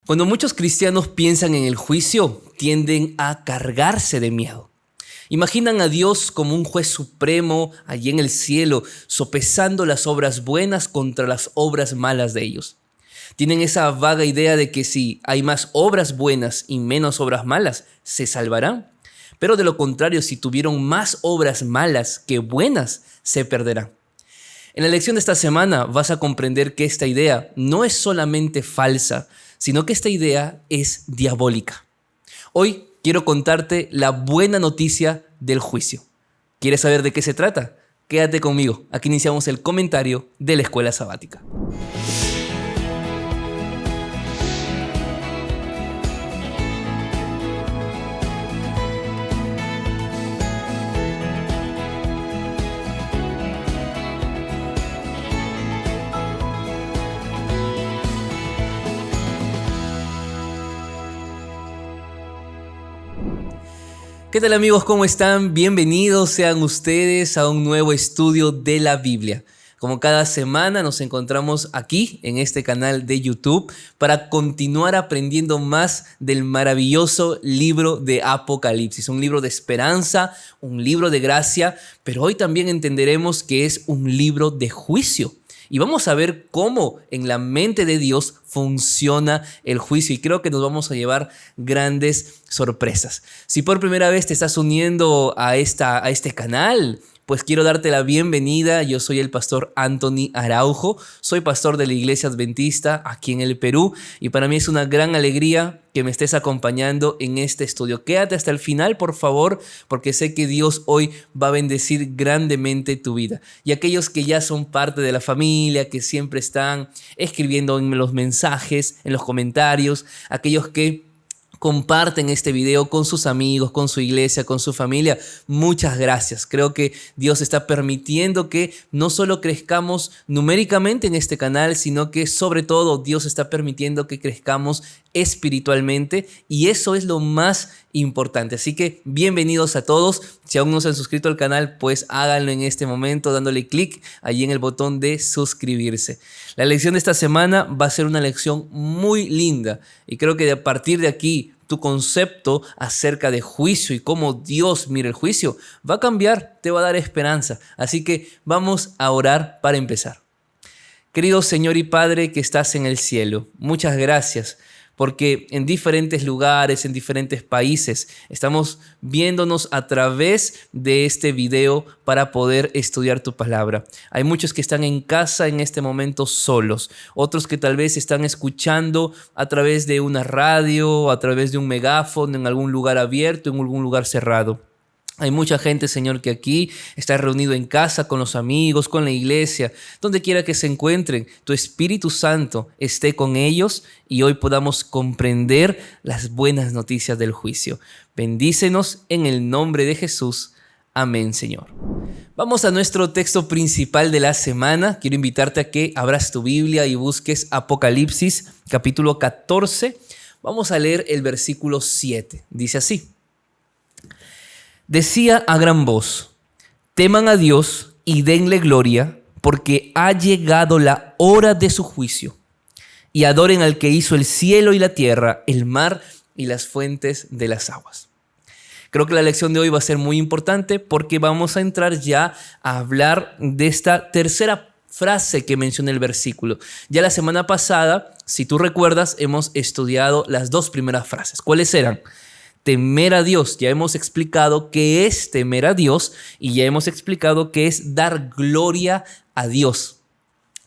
Cuando muchos cristianos piensan en el juicio, tienden a cargarse de miedo. Imaginan a Dios como un juez supremo allí en el cielo, sopesando las obras buenas contra las obras malas de ellos. Tienen esa vaga idea de que si hay más obras buenas y menos obras malas, se salvarán. Pero de lo contrario, si tuvieron más obras malas que buenas, se perderán. En la lección de esta semana vas a comprender que esta idea no es solamente falsa, sino que esta idea es diabólica. Hoy quiero contarte la buena noticia del juicio. ¿Quieres saber de qué se trata? Quédate conmigo. Aquí iniciamos el comentario de la escuela sabática. ¿Qué tal amigos? ¿Cómo están? Bienvenidos sean ustedes a un nuevo estudio de la Biblia. Como cada semana nos encontramos aquí en este canal de YouTube para continuar aprendiendo más del maravilloso libro de Apocalipsis. Un libro de esperanza, un libro de gracia, pero hoy también entenderemos que es un libro de juicio. Y vamos a ver cómo en la mente de Dios funciona el juicio y creo que nos vamos a llevar grandes sorpresas. Si por primera vez te estás uniendo a este canal, pues quiero darte la bienvenida. Yo soy el pastor Anthony Araujo, soy pastor de la Iglesia Adventista aquí en el Perú y para mí es una gran alegría que me estés acompañando en este estudio. Quédate hasta el final, por favor, porque sé que Dios hoy va a bendecir grandemente tu vida. Y aquellos que ya son parte de la familia, que siempre están escribiendo en los mensajes, en los comentarios, aquellos que comparten este video con sus amigos, con su iglesia, con su familia. Muchas gracias. Creo que Dios está permitiendo que no solo crezcamos numéricamente en este canal, sino que sobre todo Dios está permitiendo que crezcamos espiritualmente y eso es lo más importante. Así que bienvenidos a todos. Si aún no se han suscrito al canal, pues háganlo en este momento dándole clic allí en el botón de suscribirse. La lección de esta semana va a ser una lección muy linda y creo que a partir de aquí tu concepto acerca de juicio y cómo Dios mira el juicio va a cambiar, te va a dar esperanza. Así que vamos a orar para empezar. Querido Señor y Padre que estás en el cielo, muchas gracias porque en diferentes lugares, en diferentes países, estamos viéndonos a través de este video para poder estudiar tu palabra. Hay muchos que están en casa en este momento solos, otros que tal vez están escuchando a través de una radio, a través de un megáfono, en algún lugar abierto, en algún lugar cerrado. Hay mucha gente, Señor, que aquí está reunido en casa, con los amigos, con la iglesia, donde quiera que se encuentren. Tu Espíritu Santo esté con ellos y hoy podamos comprender las buenas noticias del juicio. Bendícenos en el nombre de Jesús. Amén, Señor. Vamos a nuestro texto principal de la semana. Quiero invitarte a que abras tu Biblia y busques Apocalipsis, capítulo 14. Vamos a leer el versículo 7. Dice así. Decía a gran voz, teman a Dios y denle gloria, porque ha llegado la hora de su juicio. Y adoren al que hizo el cielo y la tierra, el mar y las fuentes de las aguas. Creo que la lección de hoy va a ser muy importante porque vamos a entrar ya a hablar de esta tercera frase que menciona el versículo. Ya la semana pasada, si tú recuerdas, hemos estudiado las dos primeras frases. ¿Cuáles eran? Temer a Dios, ya hemos explicado qué es temer a Dios y ya hemos explicado qué es dar gloria a Dios.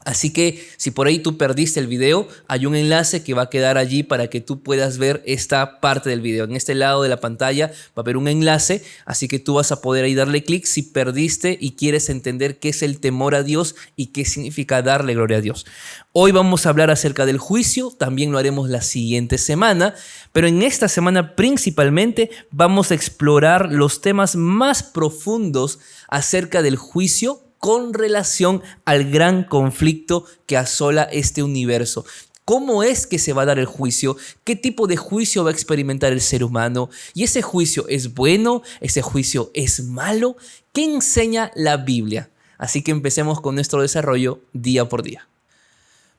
Así que si por ahí tú perdiste el video, hay un enlace que va a quedar allí para que tú puedas ver esta parte del video. En este lado de la pantalla va a haber un enlace, así que tú vas a poder ahí darle clic si perdiste y quieres entender qué es el temor a Dios y qué significa darle gloria a Dios. Hoy vamos a hablar acerca del juicio, también lo haremos la siguiente semana, pero en esta semana principalmente vamos a explorar los temas más profundos acerca del juicio con relación al gran conflicto que asola este universo. ¿Cómo es que se va a dar el juicio? ¿Qué tipo de juicio va a experimentar el ser humano? ¿Y ese juicio es bueno? ¿Ese juicio es malo? ¿Qué enseña la Biblia? Así que empecemos con nuestro desarrollo día por día.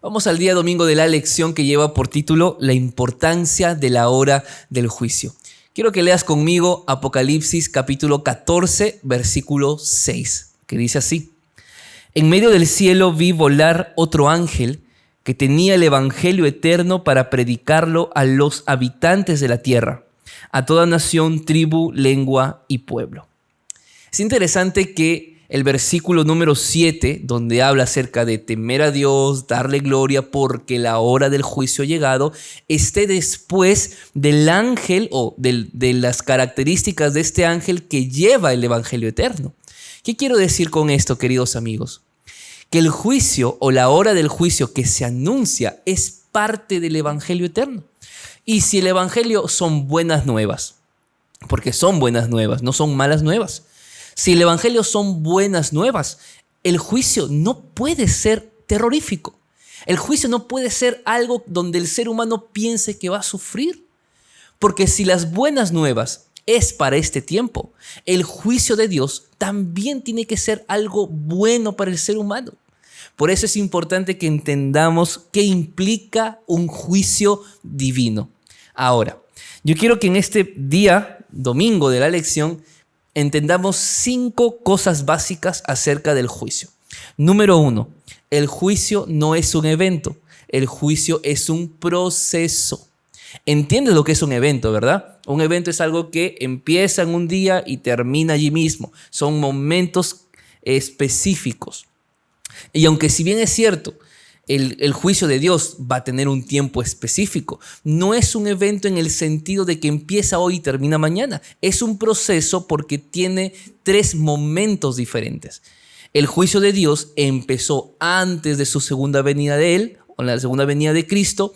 Vamos al día domingo de la lección que lleva por título La importancia de la hora del juicio. Quiero que leas conmigo Apocalipsis capítulo 14, versículo 6, que dice así: En medio del cielo vi volar otro ángel que tenía el evangelio eterno para predicarlo a los habitantes de la tierra, a toda nación, tribu, lengua y pueblo. Es interesante que el versículo número 7, donde habla acerca de temer a Dios, darle gloria porque la hora del juicio ha llegado, esté después del ángel o de las características de este ángel que lleva el evangelio eterno. ¿Qué quiero decir con esto, queridos amigos? Que el juicio o la hora del juicio que se anuncia es parte del evangelio eterno. Y si el evangelio son buenas nuevas, porque son buenas nuevas, no son malas nuevas. Si el evangelio son buenas nuevas, el juicio no puede ser terrorífico. El juicio no puede ser algo donde el ser humano piense que va a sufrir. Porque si las buenas nuevas es para este tiempo, el juicio de Dios también tiene que ser algo bueno para el ser humano. Por eso es importante que entendamos qué implica un juicio divino. Ahora, yo quiero que en este día, domingo de la lección, entendamos 5 cosas básicas acerca del juicio. Número 1, el juicio no es un evento, el juicio es un proceso. ¿Entiendes lo que es un evento, verdad? Un evento es algo que empieza en un día y termina allí mismo. Son momentos específicos. Y aunque si bien es cierto, el juicio de Dios va a tener un tiempo específico, no es un evento en el sentido de que empieza hoy y termina mañana. Es un proceso porque tiene 3 momentos diferentes. El juicio de Dios empezó antes de su segunda venida de Él, o la segunda venida de Cristo.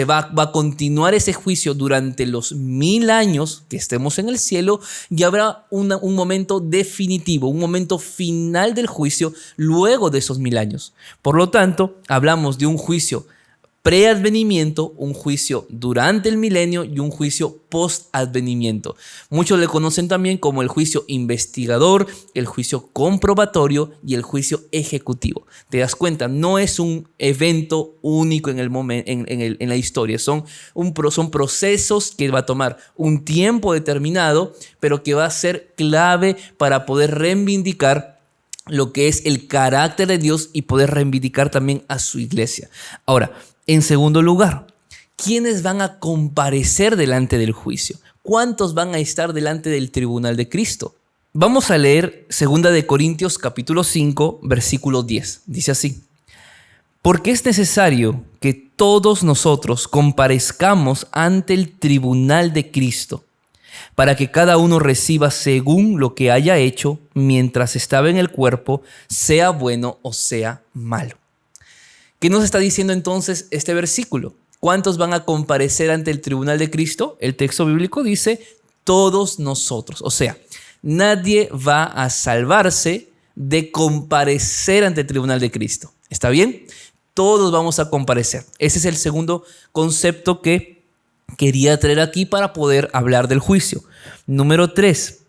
Va a continuar ese juicio durante los 1000 años que estemos en el cielo y habrá un momento definitivo, un momento final del juicio luego de esos 1000 años. Por lo tanto, hablamos de un juicio preadvenimiento, un juicio durante el milenio y un juicio postadvenimiento. Muchos le conocen también como el juicio investigador, el juicio comprobatorio y el juicio ejecutivo. Te das cuenta, no es un evento único en la historia, son procesos que va a tomar un tiempo determinado, pero que va a ser clave para poder reivindicar lo que es el carácter de Dios y poder reivindicar también a su iglesia. Ahora, en segundo lugar, ¿quiénes van a comparecer delante del juicio? ¿Cuántos van a estar delante del tribunal de Cristo? Vamos a leer 2 Corintios capítulo 5, versículo 10. Dice así: Porque es necesario que todos nosotros comparezcamos ante el tribunal de Cristo, para que cada uno reciba según lo que haya hecho mientras estaba en el cuerpo, sea bueno o sea malo. ¿Qué nos está diciendo entonces este versículo? ¿Cuántos van a comparecer ante el tribunal de Cristo? El texto bíblico dice todos nosotros. O sea, nadie va a salvarse de comparecer ante el tribunal de Cristo. ¿Está bien? Todos vamos a comparecer. Ese es el segundo concepto que quería traer aquí para poder hablar del juicio. Número 3.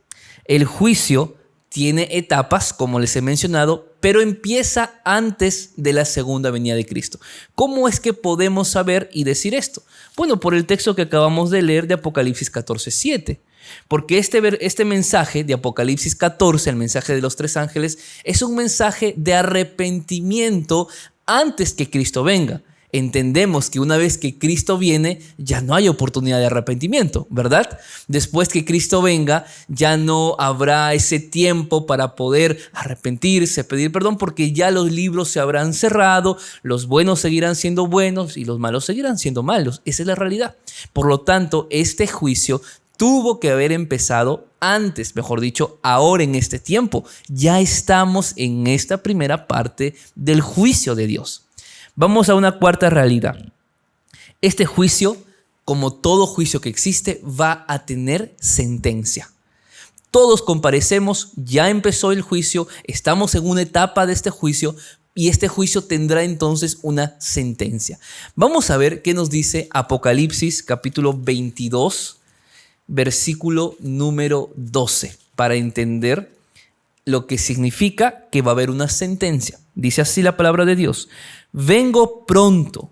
El juicio tiene etapas, como les he mencionado, pero empieza antes de la segunda venida de Cristo. ¿Cómo es que podemos saber y decir esto? Bueno, por el texto que acabamos de leer de Apocalipsis 14, 7. Porque este mensaje de Apocalipsis 14, el mensaje de los 3 ángeles, es un mensaje de arrepentimiento antes que Cristo venga. Entendemos que una vez que Cristo viene, ya no hay oportunidad de arrepentimiento, ¿verdad? Después que Cristo venga, ya no habrá ese tiempo para poder arrepentirse, pedir perdón, porque ya los libros se habrán cerrado, los buenos seguirán siendo buenos y los malos seguirán siendo malos. Esa es la realidad. Por lo tanto, este juicio tuvo que haber empezado antes, mejor dicho, ahora en este tiempo. Ya estamos en esta primera parte del juicio de Dios. Vamos a una cuarta realidad. Este juicio, como todo juicio que existe, va a tener sentencia. Todos comparecemos, ya empezó el juicio, estamos en una etapa de este juicio y este juicio tendrá entonces una sentencia. Vamos a ver qué nos dice Apocalipsis capítulo 22, versículo número 12, para entender lo que significa que va a haber una sentencia. Dice así la palabra de Dios: vengo pronto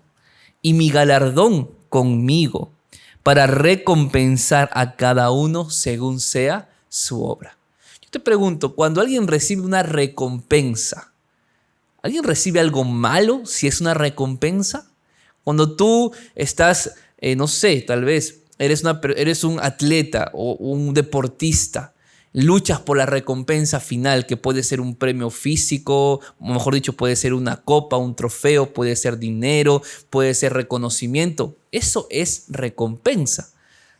y mi galardón conmigo para recompensar a cada uno según sea su obra. Yo te pregunto, cuando alguien recibe una recompensa, ¿alguien recibe algo malo si es una recompensa? Cuando tú estás, no sé, tal vez eres un atleta o un deportista, luchas por la recompensa final, que puede ser un premio físico, o mejor dicho, puede ser una copa, un trofeo, puede ser dinero, puede ser reconocimiento. Eso es recompensa.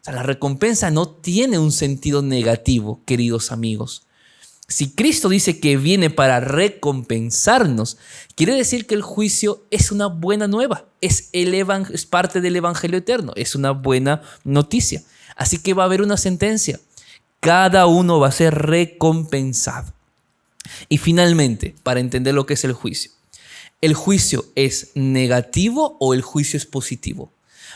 O sea, la recompensa no tiene un sentido negativo, queridos amigos. Si Cristo dice que viene para recompensarnos, quiere decir que el juicio es una buena nueva, es parte del Evangelio eterno, es una buena noticia. Así que va a haber una sentencia. Cada uno va a ser recompensado. Y finalmente, para entender lo que es ¿el juicio es negativo o el juicio es positivo?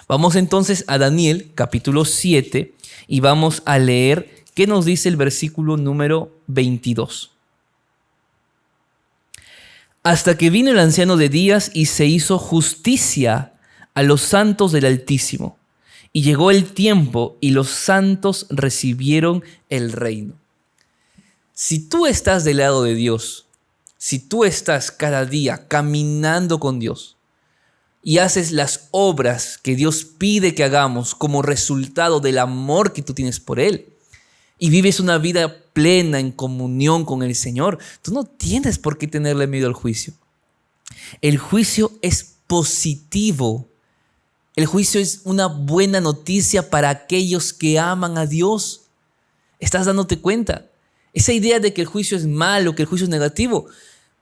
Vamos entonces a Daniel capítulo 7 y vamos a leer qué nos dice el versículo número 22. Hasta que vino el anciano de días y se hizo justicia a los santos del Altísimo. Y llegó el tiempo y los santos recibieron el reino. Si tú estás del lado de Dios, si tú estás cada día caminando con Dios y haces las obras que Dios pide que hagamos como resultado del amor que tú tienes por Él, y vives una vida plena en comunión con el Señor, tú no tienes por qué tenerle miedo al juicio. El juicio es positivo. El juicio es una buena noticia para aquellos que aman a Dios. ¿Estás dándote cuenta? Esa idea de que el juicio es malo, que el juicio es negativo,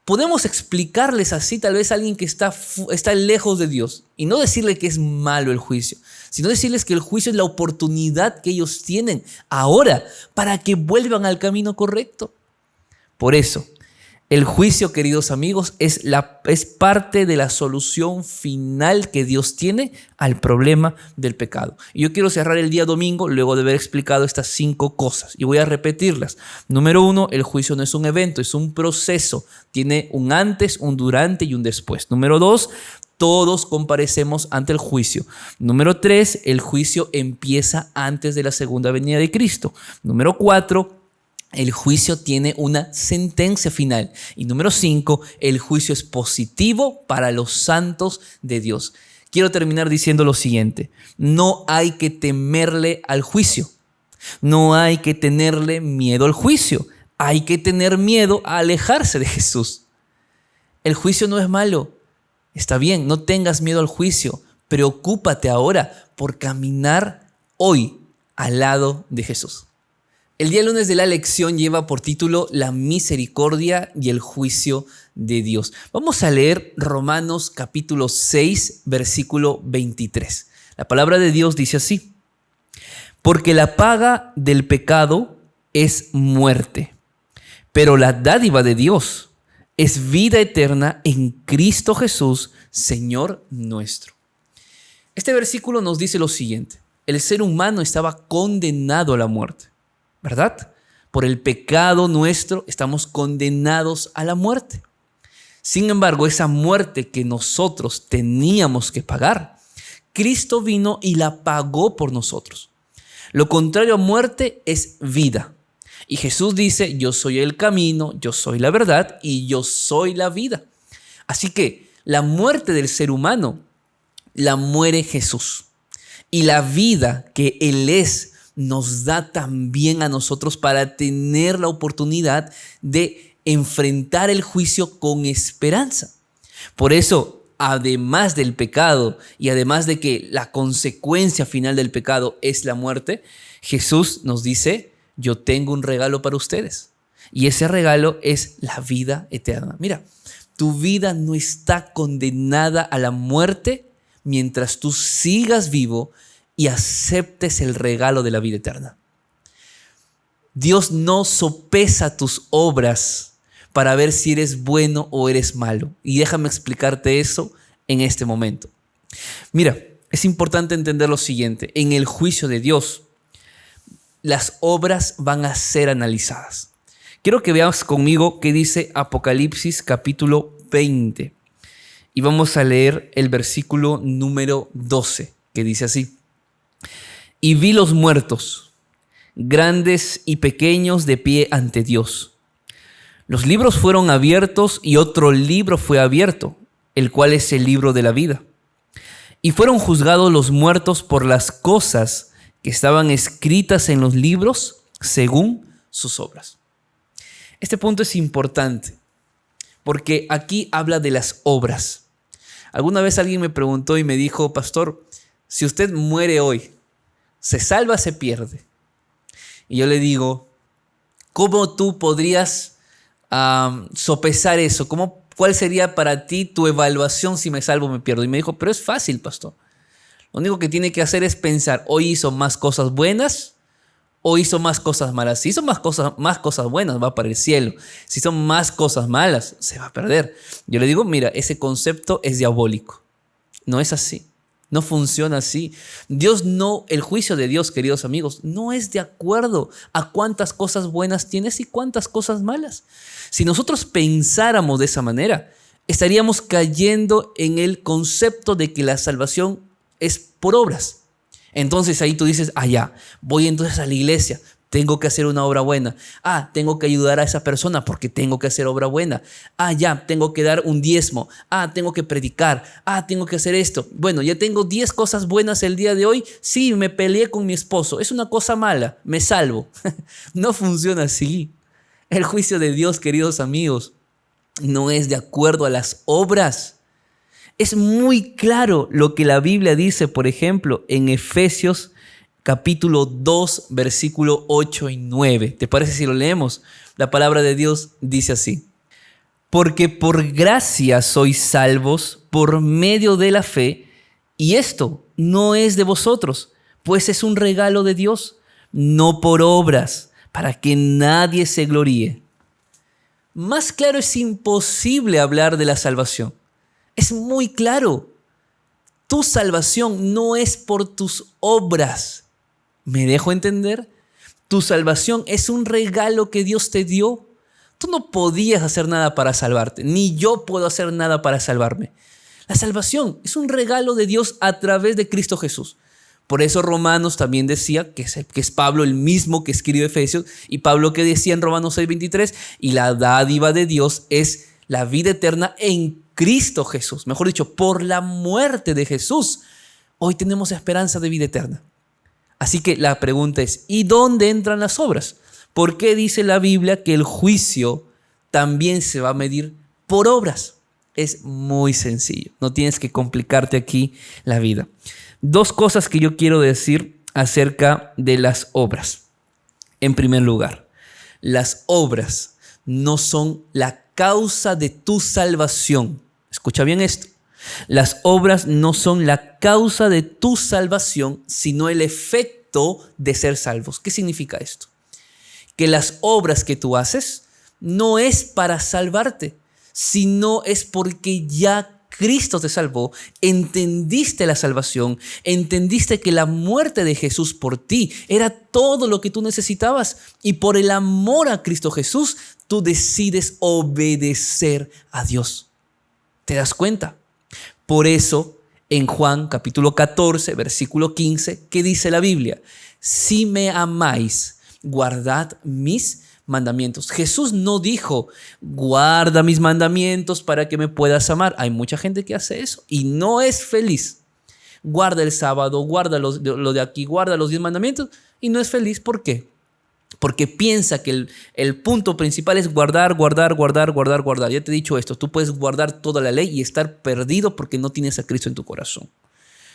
podemos explicarles así tal vez a alguien que está lejos de Dios y no decirle que es malo el juicio, sino decirles que el juicio es la oportunidad que ellos tienen ahora para que vuelvan al camino correcto. Por eso, el juicio, queridos amigos, es parte de la solución final que Dios tiene al problema del pecado. Y yo quiero cerrar el día domingo luego de haber explicado estas 5 cosas y voy a repetirlas. Número 1, el juicio no es un evento, es un proceso. Tiene un antes, un durante y un después. Número 2, todos comparecemos ante el juicio. Número 3, el juicio empieza antes de la segunda venida de Cristo. Número 4, el juicio tiene una sentencia final. Y número 5, el juicio es positivo para los santos de Dios. Quiero terminar diciendo lo siguiente: no hay que temerle al juicio. No hay que tenerle miedo al juicio. Hay que tener miedo a alejarse de Jesús. El juicio no es malo. Está bien, no tengas miedo al juicio. Preocúpate ahora por caminar hoy al lado de Jesús. El día lunes de la lección lleva por título La misericordia y el juicio de Dios. Vamos a leer Romanos capítulo 6, versículo 23. La palabra de Dios dice así: porque la paga del pecado es muerte, pero la dádiva de Dios es vida eterna en Cristo Jesús, Señor nuestro. Este versículo nos dice lo siguiente: el ser humano estaba condenado a la muerte, ¿verdad? Por el pecado nuestro estamos condenados a la muerte. Sin embargo, esa muerte que nosotros teníamos que pagar, Cristo vino y la pagó por nosotros. Lo contrario a muerte es vida. Y Jesús dice: yo soy el camino, yo soy la verdad y yo soy la vida. Así que la muerte del ser humano la muere Jesús. Y la vida que Él es nos da también a nosotros para tener la oportunidad de enfrentar el juicio con esperanza. Por eso, además del pecado y además de que la consecuencia final del pecado es la muerte, Jesús nos dice: yo tengo un regalo para ustedes. Y ese regalo es la vida eterna. Mira, tu vida no está condenada a la muerte mientras tú sigas vivo y aceptes el regalo de la vida eterna. Dios no sopesa tus obras para ver si eres bueno o eres malo. Y déjame explicarte eso en este momento. Mira, es importante entender lo siguiente: en el juicio de Dios, las obras van a ser analizadas. Quiero que veas conmigo qué dice Apocalipsis capítulo 20. Y vamos a leer el versículo número 12, que dice así. Y vi los muertos, grandes y pequeños, de pie ante Dios. Los libros fueron abiertos y otro libro fue abierto, el cual es el libro de la vida. Y fueron juzgados los muertos por las cosas que estaban escritas en los libros según sus obras. Este punto es importante porque aquí habla de las obras. Alguna vez alguien me preguntó y me dijo, pastor, si usted muere hoy, ¿se salva o se pierde? Y yo le digo, ¿cómo tú podrías sopesar eso? ¿Cuál sería para ti tu evaluación si me salvo o me pierdo? Y me dijo, pero es fácil, pastor. Lo único que tiene que hacer es pensar, ¿hoy hizo más cosas buenas o hizo más cosas malas? Si hizo más cosas buenas, va para el cielo. Si son más cosas malas, se va a perder. Yo le digo, mira, ese concepto es diabólico. No es así. No funciona así. El juicio de Dios, queridos amigos, no es de acuerdo a cuántas cosas buenas tienes y cuántas cosas malas. Si nosotros pensáramos de esa manera, estaríamos cayendo en el concepto de que la salvación es por obras. Entonces ahí tú dices, ya, voy entonces a la iglesia, tengo que hacer una obra buena. Tengo que ayudar a esa persona porque tengo que hacer obra buena. Ya, tengo que dar un diezmo. Tengo que predicar. Tengo que hacer esto. Bueno, ya tengo 10 cosas buenas el día de hoy. Sí, me peleé con mi esposo. Es una cosa mala. Me salvo. No funciona así. El juicio de Dios, queridos amigos, no es de acuerdo a las obras. Es muy claro lo que la Biblia dice, por ejemplo, en Efesios capítulo 2, versículo 8 y 9. ¿Te parece si lo leemos? La palabra de Dios dice así. Porque por gracia sois salvos por medio de la fe, y esto no es de vosotros, pues es un regalo de Dios, no por obras, para que nadie se gloríe. Más claro es imposible hablar de la salvación. Es muy claro. Tu salvación no es por tus obras. ¿Me dejo entender? Tu salvación es un regalo que Dios te dio. Tú no podías hacer nada para salvarte, ni yo puedo hacer nada para salvarme. La salvación es un regalo de Dios a través de Cristo Jesús. Por eso Romanos también decía, que es Pablo el mismo que escribió Efesios, y Pablo que decía en Romanos 6:23, y la dádiva de Dios es la vida eterna en Cristo Jesús. Mejor dicho, por la muerte de Jesús, hoy tenemos esperanza de vida eterna. Así que la pregunta es, ¿y dónde entran las obras? ¿Por qué dice la Biblia que el juicio también se va a medir por obras? Es muy sencillo, no tienes que complicarte aquí la vida. 2 cosas que yo quiero decir acerca de las obras. En primer lugar, las obras no son la causa de tu salvación. Escucha bien esto. Las obras no son la causa de tu salvación, sino el efecto de ser salvos. ¿Qué significa esto? Que las obras que tú haces no es para salvarte, sino es porque ya Cristo te salvó, entendiste la salvación, entendiste que la muerte de Jesús por ti era todo lo que tú necesitabas, y por el amor a Cristo Jesús, tú decides obedecer a Dios. ¿Te das cuenta? Por eso, en Juan capítulo 14, versículo 15, ¿qué dice la Biblia? Si me amáis, guardad mis mandamientos. Jesús no dijo, guarda mis mandamientos para que me puedas amar. Hay mucha gente que hace eso y no es feliz. Guarda el sábado, guarda lo de aquí, guarda los 10 mandamientos y no es feliz. ¿Por qué? Porque piensa que el punto principal es guardar. Ya te he dicho esto, tú puedes guardar toda la ley y estar perdido porque no tienes a Cristo en tu corazón.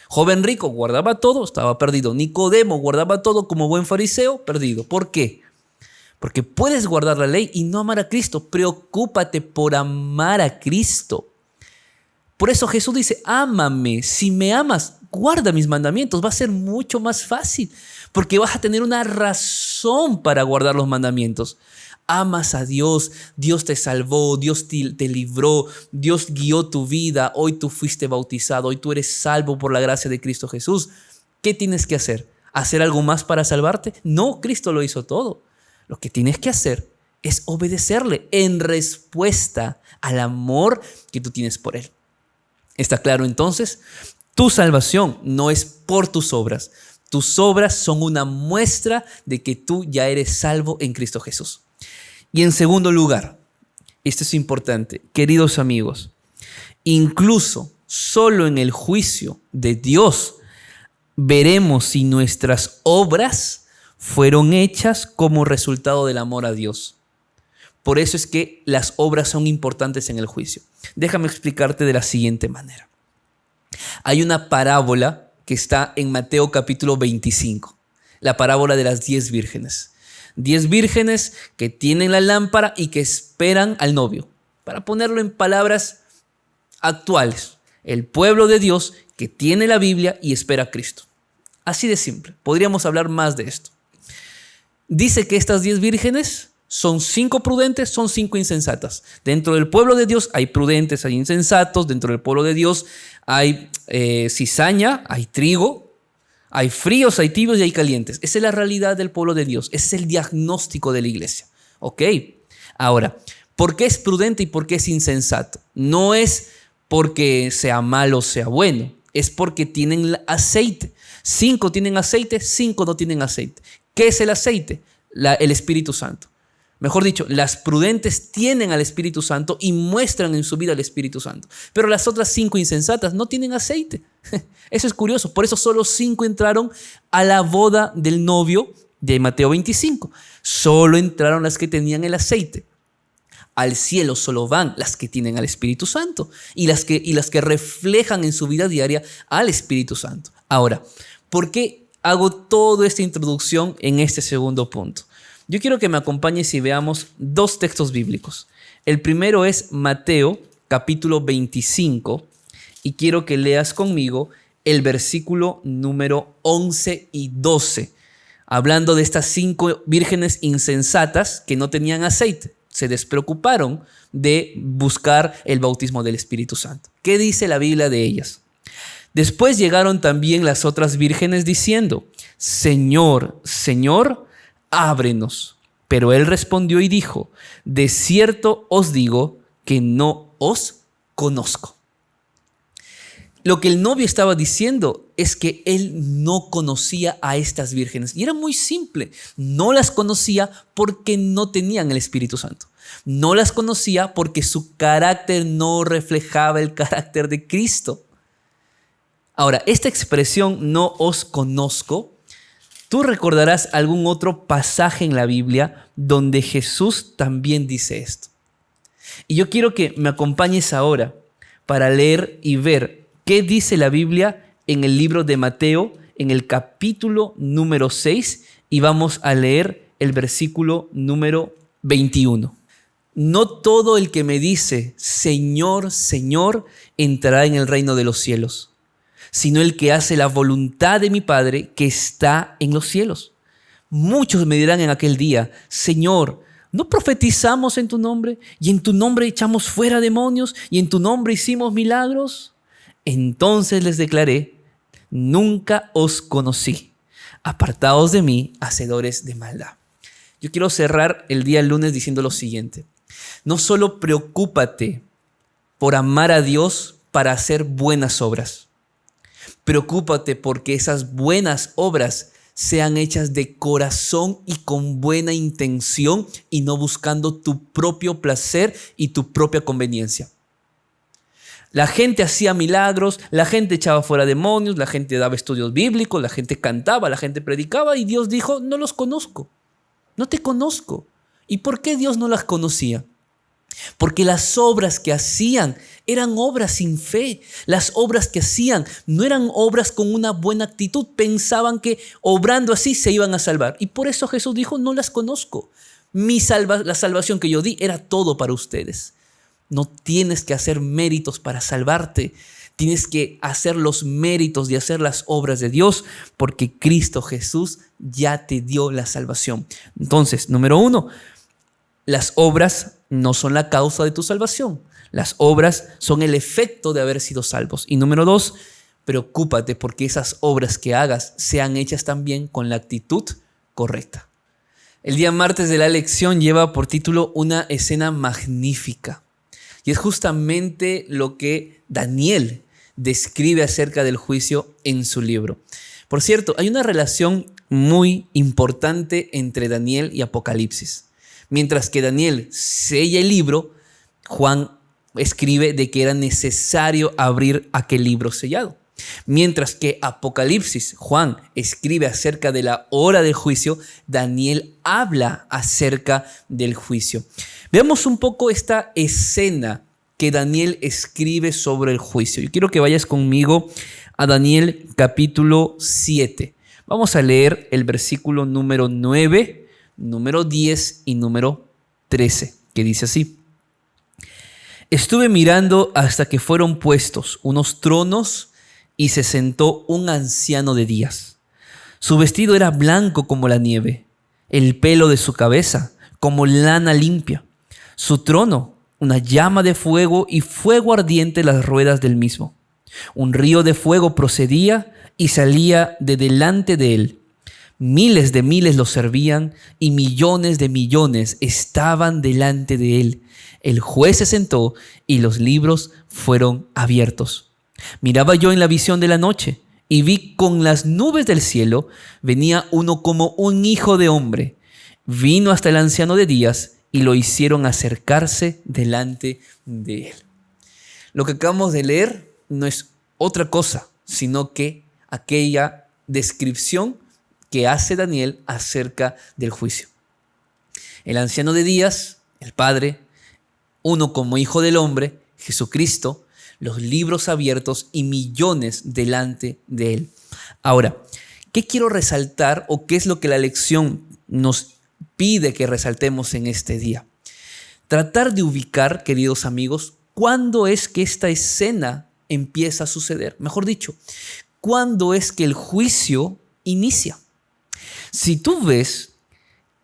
Joven rico guardaba todo, estaba perdido. Nicodemo guardaba todo como buen fariseo, perdido. ¿Por qué? Porque puedes guardar la ley y no amar a Cristo. Preocúpate por amar a Cristo. Por eso Jesús dice, ámame. Si me amas, guarda mis mandamientos. Va a ser mucho más fácil porque vas a tener una razón para guardar los mandamientos. Amas a Dios, Dios te salvó, Dios te libró, Dios guió tu vida. Hoy tú fuiste bautizado, hoy tú eres salvo por la gracia de Cristo Jesús. ¿Qué tienes que hacer? ¿Hacer algo más para salvarte? No, Cristo lo hizo todo. Lo que tienes que hacer es obedecerle en respuesta al amor que tú tienes por Él. ¿Está claro entonces? Tu salvación no es por tus obras. Tus obras son una muestra de que tú ya eres salvo en Cristo Jesús. Y en segundo lugar, esto es importante, queridos amigos, incluso solo en el juicio de Dios veremos si nuestras obras fueron hechas como resultado del amor a Dios. Por eso es que las obras son importantes en el juicio. Déjame explicarte de la siguiente manera. Hay una parábola que está en Mateo capítulo 25, la parábola de las 10 vírgenes. 10 vírgenes que tienen la lámpara y que esperan al novio. Para ponerlo en palabras actuales, el pueblo de Dios que tiene la Biblia y espera a Cristo. Así de simple. Podríamos hablar más de esto. Dice que estas 10 vírgenes son 5 prudentes, son 5 insensatas. Dentro del pueblo de Dios hay prudentes, hay insensatos. Dentro del pueblo de Dios hay cizaña, hay trigo, hay fríos, hay tibios y hay calientes. Esa es la realidad del pueblo de Dios. Ese es el diagnóstico de la iglesia. ¿Ok? Ahora, ¿por qué es prudente y por qué es insensato? No es porque sea malo o sea bueno. Es porque tienen aceite. 5 tienen aceite, 5 no tienen aceite. ¿Qué es el aceite? El Espíritu Santo. Mejor dicho, las prudentes tienen al Espíritu Santo y muestran en su vida al Espíritu Santo. Pero las otras 5 insensatas no tienen aceite. Eso es curioso. Por eso solo 5 entraron a la boda del novio de Mateo 25. Solo entraron las que tenían el aceite. Al cielo solo van las que tienen al Espíritu Santo y las que reflejan en su vida diaria al Espíritu Santo. Ahora, ¿por qué hago toda esta introducción en este segundo punto? Yo quiero que me acompañes y veamos 2 textos bíblicos. El primero es Mateo capítulo 25 y quiero que leas conmigo el versículo número 11 y 12, hablando de estas 5 vírgenes insensatas que no tenían aceite. Se despreocuparon de buscar el bautismo del Espíritu Santo. ¿Qué dice la Biblia de ellas? Después llegaron también las otras vírgenes diciendo: Señor, Señor, ábrenos. Pero él respondió y dijo: de cierto os digo que no os conozco. Lo que el novio estaba diciendo es que él no conocía a estas vírgenes. Y era muy simple. No las conocía porque no tenían el Espíritu Santo. No las conocía porque su carácter no reflejaba el carácter de Cristo. Ahora, esta expresión "no os conozco", tú recordarás algún otro pasaje en la Biblia donde Jesús también dice esto. Y yo quiero que me acompañes ahora para leer y ver qué dice la Biblia en el libro de Mateo, en el capítulo número 6, y vamos a leer el versículo número 21. No todo el que me dice Señor, Señor, entrará en el reino de los cielos, sino el que hace la voluntad de mi Padre que está en los cielos. Muchos me dirán en aquel día: Señor, ¿no profetizamos en tu nombre? ¿Y en tu nombre echamos fuera demonios? ¿Y en tu nombre hicimos milagros? Entonces les declaré: nunca os conocí. Apartaos de mí, hacedores de maldad. Yo quiero cerrar el día lunes diciendo lo siguiente: no solo preocúpate por amar a Dios para hacer buenas obras. Preocúpate porque esas buenas obras sean hechas de corazón y con buena intención y no buscando tu propio placer y tu propia conveniencia. La gente hacía milagros, la gente echaba fuera demonios, la gente daba estudios bíblicos, la gente cantaba, la gente predicaba, y Dios dijo: no los conozco, no te conozco. ¿Y por qué Dios no las conocía? Porque las obras que hacían eran obras sin fe. Las obras que hacían no eran obras con una buena actitud. Pensaban que obrando así se iban a salvar. Y por eso Jesús dijo: no las conozco. La salvación que yo di era todo para ustedes. No tienes que hacer méritos para salvarte. Tienes que hacer los méritos de hacer las obras de Dios, porque Cristo Jesús ya te dio la salvación. Entonces, número 1, las obras no son la causa de tu salvación. Las obras son el efecto de haber sido salvos. Y número 2, preocúpate porque esas obras que hagas sean hechas también con la actitud correcta. El día martes de la lección lleva por título Una escena magnífica. Y es justamente lo que Daniel describe acerca del juicio en su libro. Por cierto, hay una relación muy importante entre Daniel y Apocalipsis. Mientras que Daniel sella el libro, Juan escribe de que era necesario abrir aquel libro sellado. Mientras que Apocalipsis, Juan escribe acerca de la hora del juicio, Daniel habla acerca del juicio. Veamos un poco esta escena que Daniel escribe sobre el juicio. Yo quiero que vayas conmigo a Daniel capítulo 7. Vamos a leer el versículo número 9, número 10 y número 13, que dice así. Estuve mirando hasta que fueron puestos unos tronos y se sentó un anciano de días. Su vestido era blanco como la nieve, el pelo de su cabeza como lana limpia. Su trono, una llama de fuego y fuego ardiente las ruedas del mismo. Un río de fuego procedía y salía de delante de él. Miles de miles lo servían y millones de millones estaban delante de él. El juez se sentó y los libros fueron abiertos. Miraba yo en la visión de la noche y vi con las nubes del cielo venía uno como un hijo de hombre. Vino hasta el anciano de días y lo hicieron acercarse delante de él. Lo que acabamos de leer no es otra cosa, sino que aquella descripción que hace Daniel acerca del juicio. El anciano de días, el Padre, uno como hijo del hombre, Jesucristo, los libros abiertos y millones delante de él. Ahora, ¿qué quiero resaltar o qué es lo que la lección nos pide que resaltemos en este día? Tratar de ubicar, queridos amigos, cuándo es que esta escena empieza a suceder. Mejor dicho, cuándo es que el juicio inicia. Si tú ves,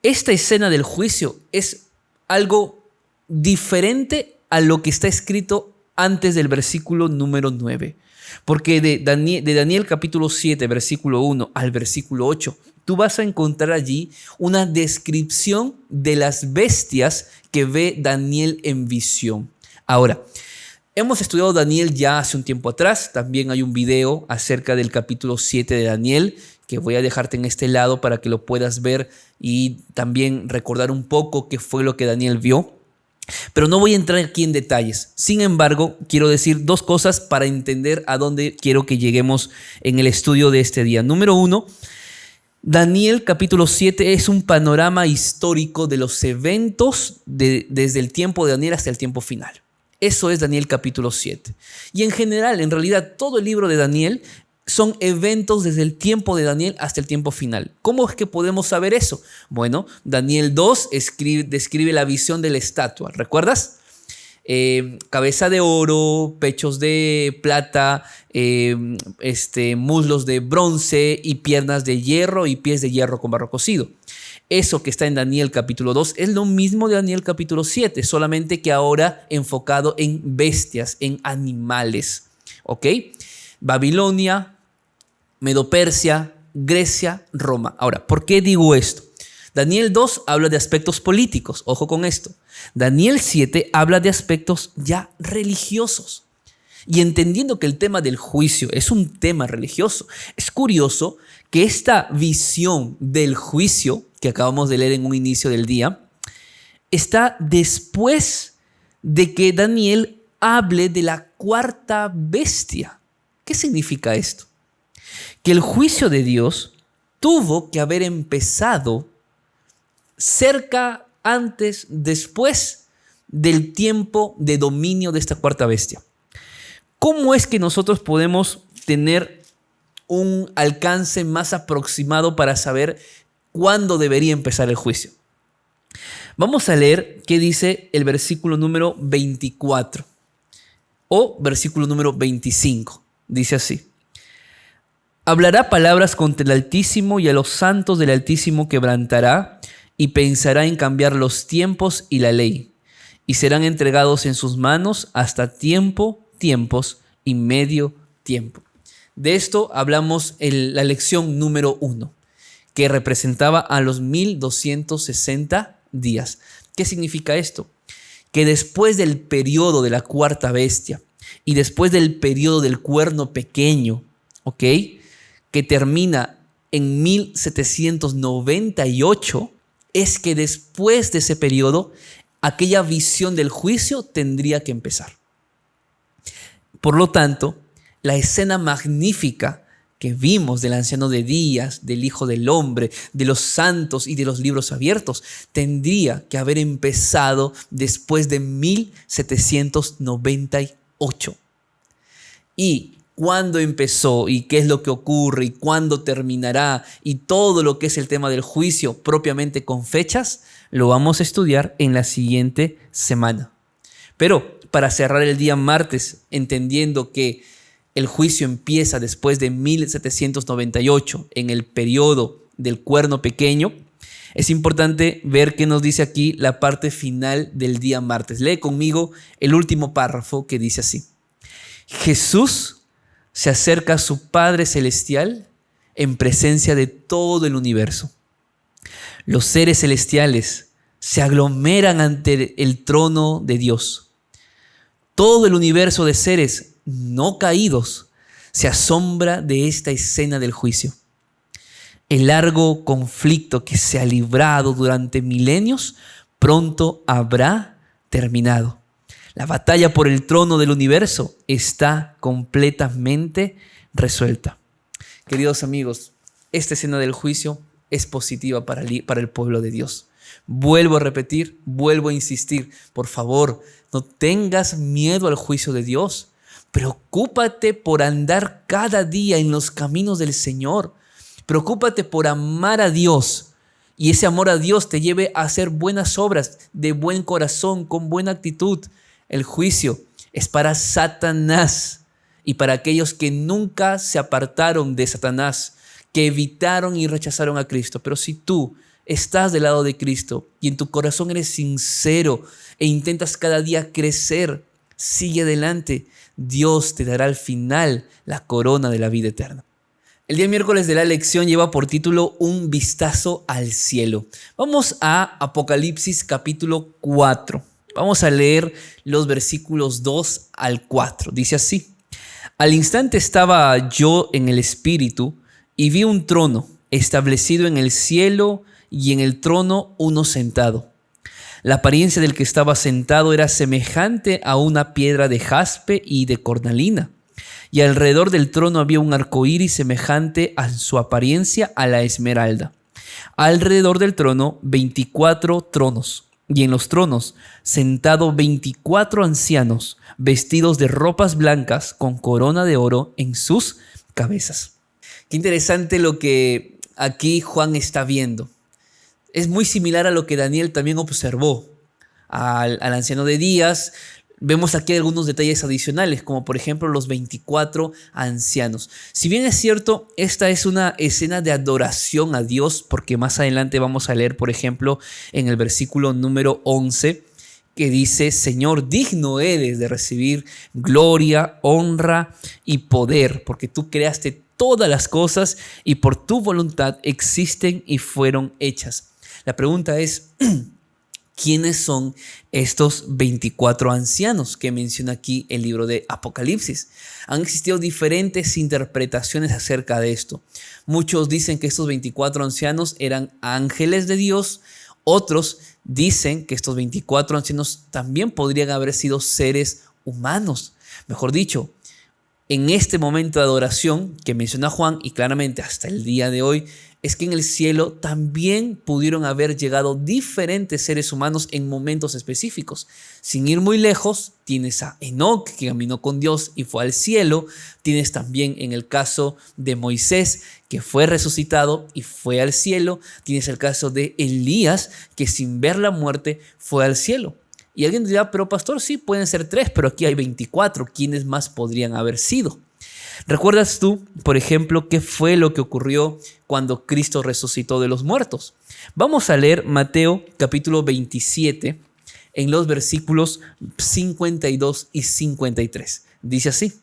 esta escena del juicio es algo diferente a lo que está escrito antes del versículo número 9. Porque de Daniel capítulo 7, versículo 1 al versículo 8, tú vas a encontrar allí una descripción de las bestias que ve Daniel en visión. Ahora, hemos estudiado Daniel ya hace un tiempo atrás. También hay un video acerca del capítulo 7 de Daniel que voy a dejarte en este lado para que lo puedas ver y también recordar un poco qué fue lo que Daniel vio. Pero no voy a entrar aquí en detalles. Sin embargo, quiero decir dos cosas para entender a dónde quiero que lleguemos en el estudio de este día. Número 1, Daniel capítulo 7 es un panorama histórico de los eventos desde el tiempo de Daniel hasta el tiempo final. Eso es Daniel capítulo 7. Y en general, en realidad, todo el libro de Daniel son eventos desde el tiempo de Daniel hasta el tiempo final. ¿Cómo es que podemos saber eso? Bueno, Daniel 2 describe la visión de la estatua. ¿Recuerdas? Cabeza de oro, pechos de plata, muslos de bronce y piernas de hierro y pies de hierro con barro cocido. Eso que está en Daniel capítulo 2 es lo mismo de Daniel capítulo 7, solamente que ahora enfocado en bestias, en animales. ¿Ok? Babilonia, Medo-Persia, Grecia, Roma. Ahora, ¿por qué digo esto? Daniel 2 habla de aspectos políticos, ojo con esto. Daniel 7 habla de aspectos ya religiosos. Y entendiendo que el tema del juicio es un tema religioso, es curioso que esta visión del juicio que acabamos de leer en un inicio del día está después de que Daniel hable de la cuarta bestia. ¿Qué significa esto? Que el juicio de Dios tuvo que haber empezado cerca, antes, después del tiempo de dominio de esta cuarta bestia. ¿Cómo es que nosotros podemos tener un alcance más aproximado para saber cuándo debería empezar el juicio? Vamos a leer qué dice el versículo número 24 o versículo número 25. Dice así: hablará palabras contra el Altísimo y a los santos del Altísimo quebrantará y pensará en cambiar los tiempos y la ley, y serán entregados en sus manos hasta tiempos y medio tiempo. De esto hablamos en la lección número 1. que representaba a los 1260 días. ¿Qué significa esto? Que después del periodo de la cuarta bestia y después del periodo del cuerno pequeño, ¿ok?, que termina en 1798, es que después de ese periodo, aquella visión del juicio tendría que empezar. Por lo tanto, la escena magnífica que vimos del anciano de días, del Hijo del Hombre, de los santos y de los libros abiertos, tendría que haber empezado después de 1798. Y cuándo empezó y qué es lo que ocurre y cuándo terminará y todo lo que es el tema del juicio propiamente con fechas, lo vamos a estudiar en la siguiente semana. Pero para cerrar el día martes, entendiendo que el juicio empieza después de 1798 en el periodo del cuerno pequeño, es importante ver qué nos dice aquí la parte final del día martes. Lee conmigo el último párrafo que dice así: Jesús se acerca a su Padre Celestial en presencia de todo el universo. Los seres celestiales se aglomeran ante el trono de Dios. Todo el universo de seres no caídos se asombra de esta escena del juicio. El largo conflicto que se ha librado durante milenios pronto habrá terminado. La batalla por el trono del universo está completamente resuelta. Queridos amigos, esta escena del juicio es positiva para el pueblo de Dios. Vuelvo a repetir, vuelvo a insistir. Por favor, no tengas miedo al juicio de Dios. Preocúpate por andar cada día en los caminos del Señor. Preocúpate por amar a Dios. Y ese amor a Dios te lleve a hacer buenas obras de buen corazón, con buena actitud. El juicio es para Satanás y para aquellos que nunca se apartaron de Satanás, que evitaron y rechazaron a Cristo. Pero si tú estás del lado de Cristo y en tu corazón eres sincero e intentas cada día crecer, sigue adelante. Dios te dará al final la corona de la vida eterna. El día miércoles de la lección lleva por título Un vistazo al cielo. Vamos a Apocalipsis capítulo 4. Vamos a leer los versículos 2 al 4. Dice así: Al instante estaba yo en el Espíritu y vi un trono establecido en el cielo y en el trono uno sentado. La apariencia del que estaba sentado era semejante a una piedra de jaspe y de cornalina, y alrededor del trono había un arco iris semejante a su apariencia a la esmeralda. Alrededor del trono 24 tronos, y en los tronos sentados 24 ancianos, vestidos de ropas blancas con corona de oro en sus cabezas. Qué interesante lo que aquí Juan está viendo. Es muy similar a lo que Daniel también observó al anciano de días. Vemos aquí algunos detalles adicionales, como por ejemplo los 24 ancianos. Si bien es cierto, esta es una escena de adoración a Dios, porque más adelante vamos a leer, por ejemplo, en el versículo número 11, que dice: Señor, digno eres de recibir gloria, honra y poder, porque tú creaste todas las cosas y por tu voluntad existen y fueron hechas. La pregunta es: ¿quiénes son estos 24 ancianos que menciona aquí el libro de Apocalipsis? Han existido diferentes interpretaciones acerca de esto. Muchos dicen que estos 24 ancianos eran ángeles de Dios. Otros dicen que estos 24 ancianos también podrían haber sido seres humanos. Mejor dicho, en este momento de adoración que menciona Juan, y claramente hasta el día de hoy, es que en el cielo también pudieron haber llegado diferentes seres humanos en momentos específicos. Sin ir muy lejos, tienes a Enoc, que caminó con Dios y fue al cielo. Tienes también en el caso de Moisés, que fue resucitado y fue al cielo. Tienes el caso de Elías, que sin ver la muerte fue al cielo. Y alguien dirá: pero pastor, sí, pueden ser 3, pero aquí hay 24. ¿Quiénes más podrían haber sido? ¿Recuerdas tú, por ejemplo, qué fue lo que ocurrió cuando Cristo resucitó de los muertos? Vamos a leer Mateo capítulo 27 en los versículos 52 y 53. Dice así: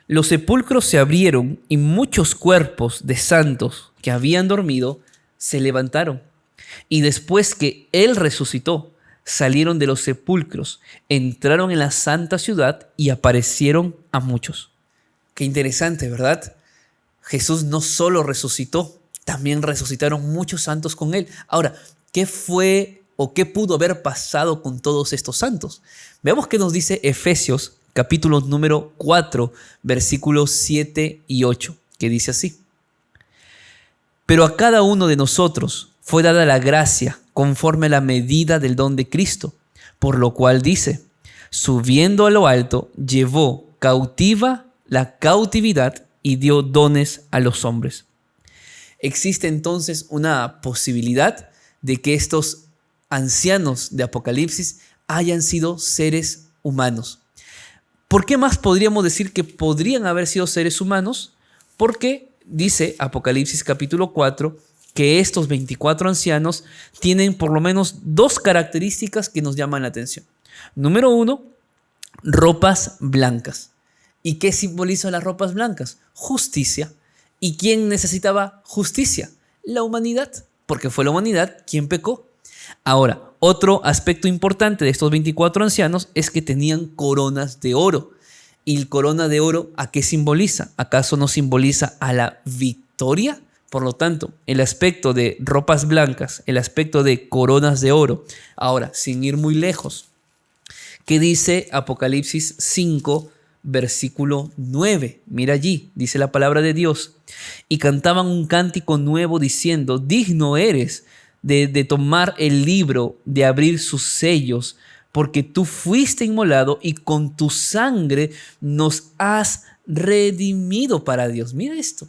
Los sepulcros se abrieron y muchos cuerpos de santos que habían dormido se levantaron. Y después que Él resucitó, salieron de los sepulcros, entraron en la santa ciudad y aparecieron a muchos. Qué interesante, ¿verdad? Jesús no solo resucitó, también resucitaron muchos santos con Él. Ahora, ¿qué fue o qué pudo haber pasado con todos estos santos? Veamos qué nos dice Efesios capítulo número 4, versículos 7 y 8, que dice así. Pero a cada uno de nosotros fue dada la gracia conforme a la medida del don de Cristo, por lo cual dice, subiendo a lo alto, llevó cautiva la cautividad y dio dones a los hombres. Existe entonces una posibilidad de que estos ancianos de Apocalipsis hayan sido seres humanos. ¿Por qué más podríamos decir que podrían haber sido seres humanos? Porque dice Apocalipsis capítulo 4 que estos 24 ancianos tienen por lo menos dos características que nos llaman la atención. Número 1, ropas blancas. ¿Y qué simbolizan las ropas blancas? Justicia. ¿Y quién necesitaba justicia? La humanidad, porque fue la humanidad quien pecó. Ahora, otro aspecto importante de estos 24 ancianos es que tenían coronas de oro. ¿Y el corona de oro a qué simboliza? ¿Acaso no simboliza a la victoria? Por lo tanto, el aspecto de ropas blancas, el aspecto de coronas de oro. Ahora, sin ir muy lejos, ¿qué dice Apocalipsis 5, versículo 9? Mira allí, dice la palabra de Dios. Y cantaban un cántico nuevo diciendo, digno eres de tomar el libro, de abrir sus sellos, porque tú fuiste inmolado y con tu sangre nos has redimido para Dios. Mira esto.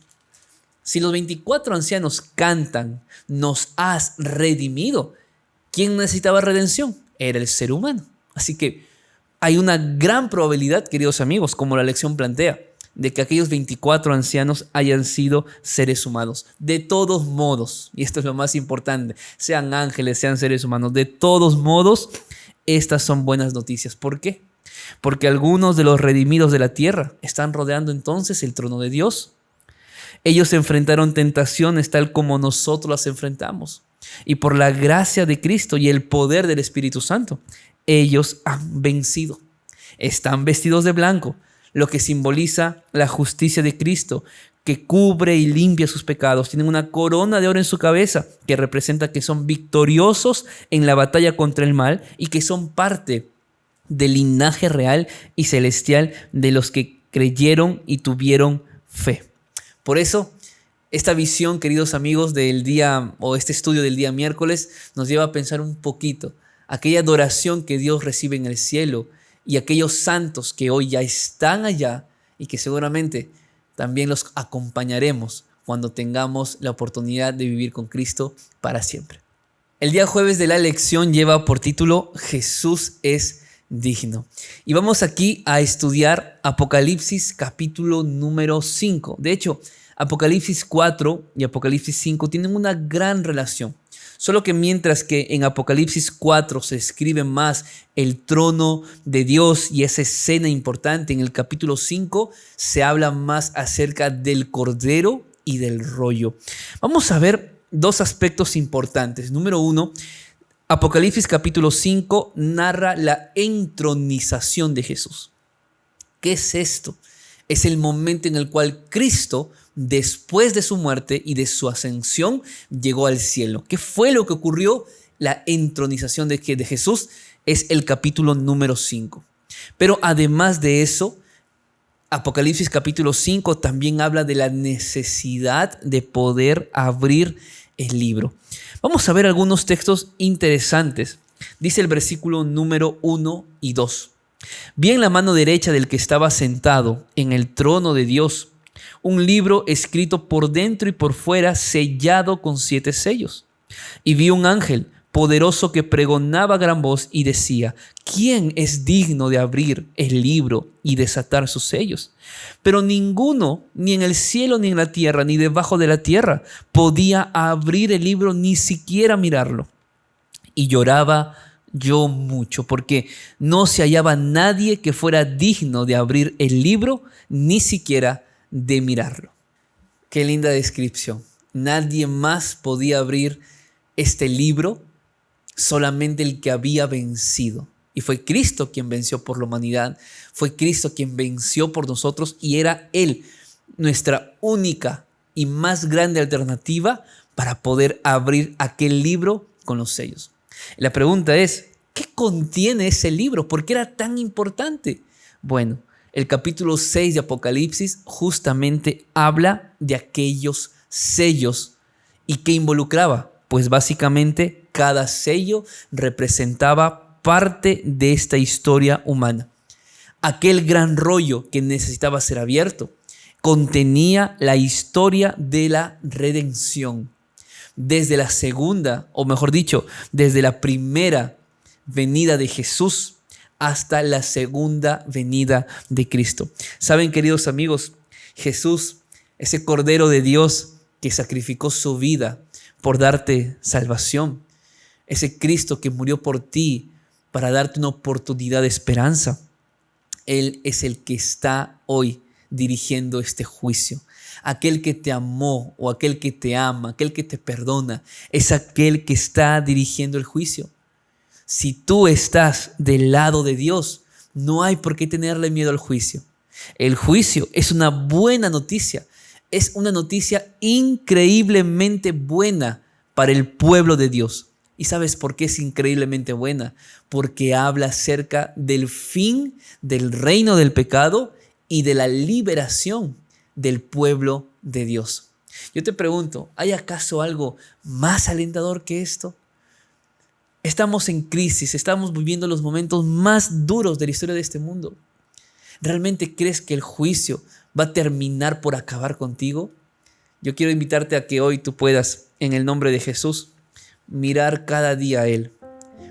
Si los 24 ancianos cantan, nos has redimido, ¿quién necesitaba redención? Era el ser humano. Así que hay una gran probabilidad, queridos amigos, como la lección plantea, de que aquellos 24 ancianos hayan sido seres humanos. De todos modos, y esto es lo más importante, sean ángeles, sean seres humanos, de todos modos, estas son buenas noticias. ¿Por qué? Porque algunos de los redimidos de la tierra están rodeando entonces el trono de Dios. Ellos enfrentaron tentaciones tal como nosotros las enfrentamos. Y por la gracia de Cristo y el poder del Espíritu Santo, ellos han vencido. Están vestidos de blanco, lo que simboliza la justicia de Cristo, que cubre y limpia sus pecados. Tienen una corona de oro en su cabeza, que representa que son victoriosos en la batalla contra el mal y que son parte del linaje real y celestial de los que creyeron y tuvieron fe. Por eso, esta visión, queridos amigos, del día o este estudio del día miércoles nos lleva a pensar un poquito aquella adoración que Dios recibe en el cielo y aquellos santos que hoy ya están allá y que seguramente también los acompañaremos cuando tengamos la oportunidad de vivir con Cristo para siempre. El día jueves de la lección lleva por título Jesús es digno. Y vamos aquí a estudiar Apocalipsis capítulo número 5. De hecho, Apocalipsis 4 y Apocalipsis 5 tienen una gran relación. Solo que mientras que en Apocalipsis 4 se escribe más el trono de Dios y esa escena importante, en el capítulo 5 se habla más acerca del Cordero y del rollo. Vamos a ver dos aspectos importantes. Número 1, Apocalipsis capítulo 5 narra la entronización de Jesús. ¿Qué es esto? Es el momento en el cual Cristo, después de su muerte y de su ascensión, llegó al cielo. ¿Qué fue lo que ocurrió? La entronización de Jesús es el capítulo número 5. Pero además de eso, Apocalipsis capítulo 5 también habla de la necesidad de poder abrir el libro. Vamos a ver algunos textos interesantes. Dice el versículo número 1 y 2. Vi en la mano derecha del que estaba sentado en el trono de Dios un libro escrito por dentro y por fuera, sellado con 7 sellos. Y vi un ángel poderoso que pregonaba a gran voz y decía: ¿quién es digno de abrir el libro y desatar sus sellos? Pero ninguno, ni en el cielo, ni en la tierra, ni debajo de la tierra, podía abrir el libro, ni siquiera mirarlo. Y lloraba lloró mucho, porque no se hallaba nadie que fuera digno de abrir el libro, ni siquiera de mirarlo. Qué linda descripción. Nadie más podía abrir este libro, solamente el que había vencido. Y fue Cristo quien venció por la humanidad, fue Cristo quien venció por nosotros, y era Él nuestra única y más grande alternativa para poder abrir aquel libro con los sellos. La pregunta es, ¿qué contiene ese libro? ¿Por qué era tan importante? Bueno, el capítulo 6 de Apocalipsis justamente habla de aquellos sellos. ¿Y qué involucraba? Pues básicamente cada sello representaba parte de esta historia humana. Aquel gran rollo que necesitaba ser abierto contenía la historia de la redención. Desde la segunda, o mejor dicho, desde la primera venida de Jesús hasta la segunda venida de Cristo. Saben, queridos amigos, Jesús, ese Cordero de Dios que sacrificó su vida por darte salvación, ese Cristo que murió por ti para darte una oportunidad de esperanza, Él es el que está hoy dirigiendo este juicio. Aquel que te amó o aquel que te ama, aquel que te perdona, es aquel que está dirigiendo el juicio. Si tú estás del lado de Dios, no hay por qué tenerle miedo al juicio. El juicio es una buena noticia, es una noticia increíblemente buena para el pueblo de Dios. ¿Y sabes por qué es increíblemente buena? Porque habla acerca del fin del reino del pecado y de la liberación del pueblo de Dios. Yo te pregunto, ¿hay acaso algo más alentador que esto? Estamos en crisis, estamos viviendo los momentos más duros de la historia de este mundo. ¿Realmente crees que el juicio va a terminar por acabar contigo? Yo quiero invitarte a que hoy tú puedas, en el nombre de Jesús, mirar cada día a Él,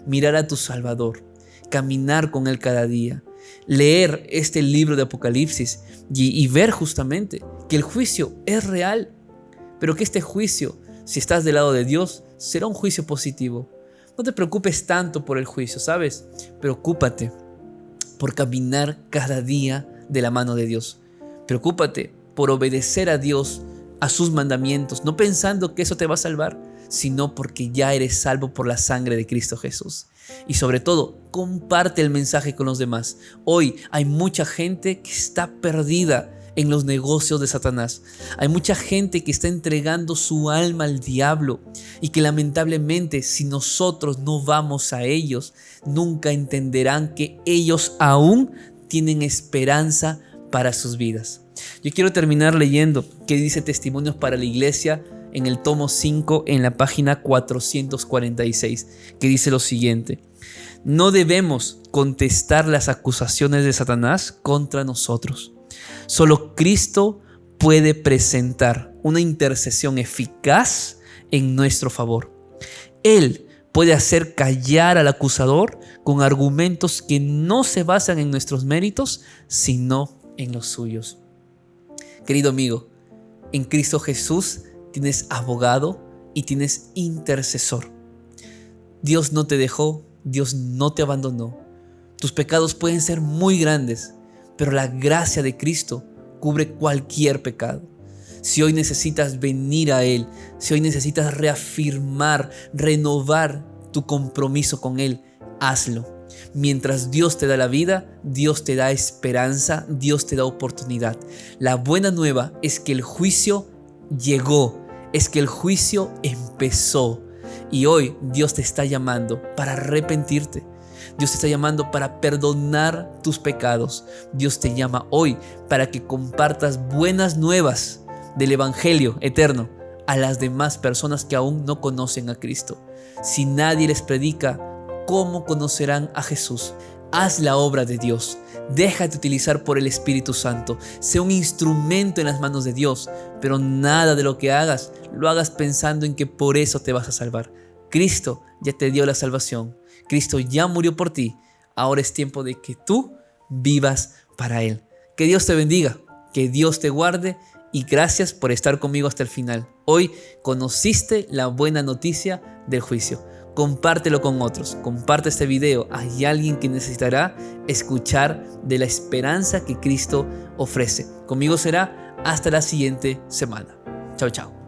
mirar a tu Salvador, caminar con Él cada día, leer este libro de Apocalipsis y ver justamente que el juicio es real, pero que este juicio, si estás del lado de Dios, será un juicio positivo. No te preocupes tanto por el juicio, ¿sabes? Preocúpate por caminar cada día de la mano de Dios. Preocúpate por obedecer a Dios, a sus mandamientos, no pensando que eso te va a salvar, sino porque ya eres salvo por la sangre de Cristo Jesús. Y sobre todo, comparte el mensaje con los demás. Hoy hay mucha gente que está perdida en los negocios de Satanás. Hay mucha gente que está entregando su alma al diablo y que lamentablemente, si nosotros no vamos a ellos, nunca entenderán que ellos aún tienen esperanza para sus vidas. Yo quiero terminar leyendo qué dice Testimonios para la Iglesia en el tomo 5, en la página 446, que dice lo siguiente: no debemos contestar las acusaciones de Satanás contra nosotros. Solo Cristo puede presentar una intercesión eficaz en nuestro favor. Él puede hacer callar al acusador con argumentos que no se basan en nuestros méritos, sino en los suyos. Querido amigo, en Cristo Jesús tienes abogado y tienes intercesor. Dios no te dejó, Dios no te abandonó. Tus pecados pueden ser muy grandes, pero la gracia de Cristo cubre cualquier pecado. Si hoy necesitas venir a Él, si hoy necesitas reafirmar, renovar tu compromiso con Él, hazlo. Mientras Dios te da la vida, Dios te da esperanza, Dios te da oportunidad. La buena nueva es que el juicio llegó, es que el juicio empezó. Y hoy Dios te está llamando para arrepentirte. Dios te está llamando para perdonar tus pecados. Dios te llama hoy para que compartas buenas nuevas del Evangelio eterno a las demás personas que aún no conocen a Cristo. Si nadie les predica, ¿cómo conocerán a Jesús? Haz la obra de Dios. Déjate utilizar por el Espíritu Santo. Sé un instrumento en las manos de Dios, pero nada de lo que hagas, lo hagas pensando en que por eso te vas a salvar. Cristo ya te dio la salvación. Cristo ya murió por ti. Ahora es tiempo de que tú vivas para Él. Que Dios te bendiga, que Dios te guarde y gracias por estar conmigo hasta el final. Hoy conociste la buena noticia del juicio. compártelo con otros. Comparte este video. Hay alguien que necesitará escuchar de la esperanza que Cristo ofrece. Conmigo será hasta la siguiente semana. Chao, chao.